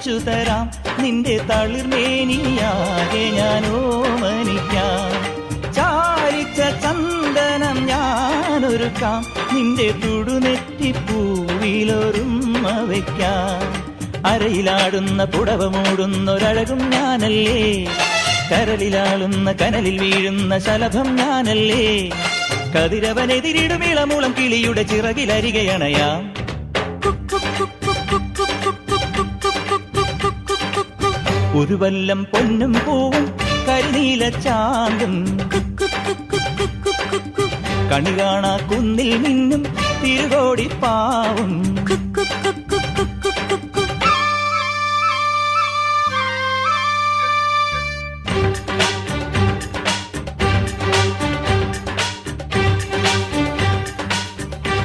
വച്ചു തരാം, നിന്റെ തളിർമേനിയാകെ ഞാൻ ഓമനിക്കാം. ചാലിച്ച ചന്ദനം ഞാനൊരുക്കാം, നിന്റെ തുടുനെറ്റിപ്പൂവിലൊരുമ്മ വയ്ക്കാം. അരയിലാടുന്ന പുടവ മൂടുന്നൊരഴകും ഞാനല്ലേ, കരലിലാളുന്ന കനലിൽ വീഴുന്ന ശലഭം ഞാനല്ലേ. കതിരവനെതിരിടും ഇളമുളം കിളിയുടെ ചിറകിലരികയണയാം. ഒരു വല്ലം പൊന്നും പൂവും കരിനീല ചാന്തും, കണി കാണാ കുന്നിൽ നിന്നും തിരുകോടിപ്പാവും.